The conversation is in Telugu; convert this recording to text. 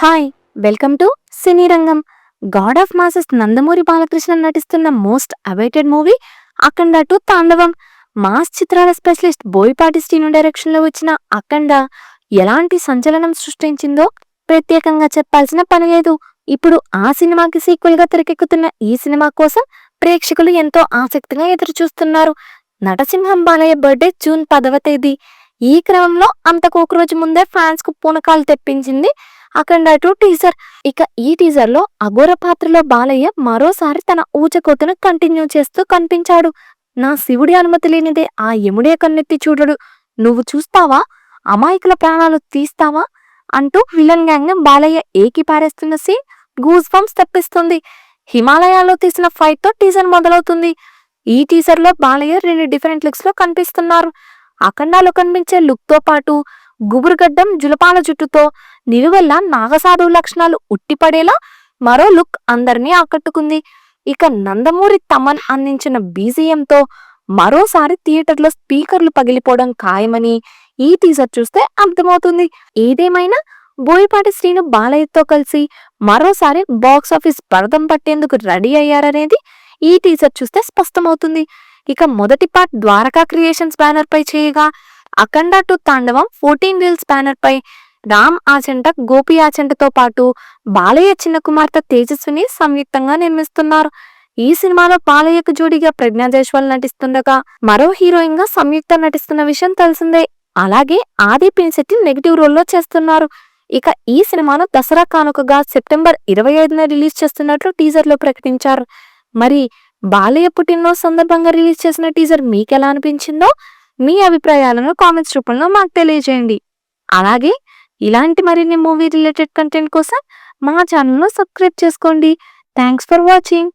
హాయ్ వెల్కమ్ టు సినీ రంగం. God of masses Nandamuri Balakrishna నటిస్తున్న మోస్ట్ అవైటెడ్ మూవీ అఖండ 2 తాండవం. మాస్ చిత్రాల స్పెషలిస్ట్ బోయపాటి శ్రీను డైరెక్షన్ లో వచ్చిన అఖండ ఎలాంటి సంచలనం సృష్టించిందో ప్రత్యేకంగా చెప్పాల్సిన పని లేదు. ఇప్పుడు ఆ సినిమాకి సీక్వెల్ గా తెరకెక్కుతున్న ఈ సినిమా కోసం ప్రేక్షకులు ఎంతో ఆసక్తిగా ఎదురు చూస్తున్నారు. నటసింహం బాలయ్య బర్త్డే జూన్ 10వ తేదీ. ఈ క్రమంలో అంతకు ఒక రోజు ముందే ఫ్యాన్స్ కు పూనకాలు తెప్పించింది అఖండ 2 టీజర్. ఇక ఈ టీజర్ లో అఘోర పాత్రలో బాలయ్య మరోసారి తన ఊచకోతను కంటిన్యూ చేస్తూ కనిపించాడు. నా శివుడి అనుమతి లేనిదే ఆ యముడే కన్నెత్తి చూడడు, నువ్వు చూస్తావా, అమాయకుల ప్రాణాలు తీస్తావా అంటూ విలన్ గ్యాంగ్ బాలయ్య ఏకి పారేస్తున్న సీన్ గూస్ బంప్స్ తెప్పిస్తుంది. హిమాలయాల్లో తీసిన ఫైట్ తో టీజర్ మొదలవుతుంది. ఈ టీజర్ లో బాలయ్య 2 డిఫరెంట్ లుక్స్ లో కనిపిస్తున్నారు. అఖండాలో కనిపించే లుక్ తో పాటు గుబురుగడ్డం జులపాల జుట్టుతో నిలువెల్లా నాగసాధువు లక్షణాలు ఉట్టిపడేలా మరో లుక్ అందరినీ ఆకట్టుకుంది. ఇక నందమూరి తమన్ అందించిన బీజిఎంతో మరోసారి థియేటర్లో స్పీకర్లు పగిలిపోవడం ఖాయమని ఈ టీజర్ చూస్తే అర్థమవుతుంది. ఏదేమైనా బోయపాటి శ్రీను బాలయ్యతో కలిసి మరోసారి బాక్సాఫీస్ భరతం పట్టేందుకు రెడీ అయ్యారనేది ఈ టీజర్ చూస్తే స్పష్టమవుతుంది. ఇక మొదటి పార్ట్ ద్వారకా క్రియేషన్స్ బ్యానర్ పై చేయగా, అఖండ 2 తాండవం 14 రీల్స్ బ్యానర్ పై రామ్ ఆచంట, గోపి ఆచంటతో పాటు బాలయ్య చిన్న కుమార్తె తేజస్విని సంయుక్తంగా నిర్మిస్తున్నారు. ఈ సినిమాలో బాలయ్యకు జోడిగా ప్రజ్ఞా జైస్వాల్ నటిస్తుండగా మరో హీరోయిన్ గా సంయుక్త నటిస్తున్న విషయం తెలిసిందే. అలాగే ఆది పినిశెట్టి నెగిటివ్ రోల్లో చేస్తున్నారు. ఇక ఈ సినిమాను దసరా కానుకగా సెప్టెంబర్ 25న రిలీజ్ చేస్తున్నట్లు టీజర్ లో ప్రకటించారు. మరి బాలయ్య పుట్టినరోజు సందర్భంగా రిలీజ్ చేసిన టీజర్ మీకెలా అనిపించిందో మీ అభిప్రాయాలను కామెంట్స్ రూపంలో మాకు తెలియజేయండి. అలాగే ఇలాంటి మరిన్ని మూవీ రిలేటెడ్ కంటెంట్ కోసం మా ఛానల్ను సబ్స్క్రైబ్ చేసుకోండి. Thanks for watching.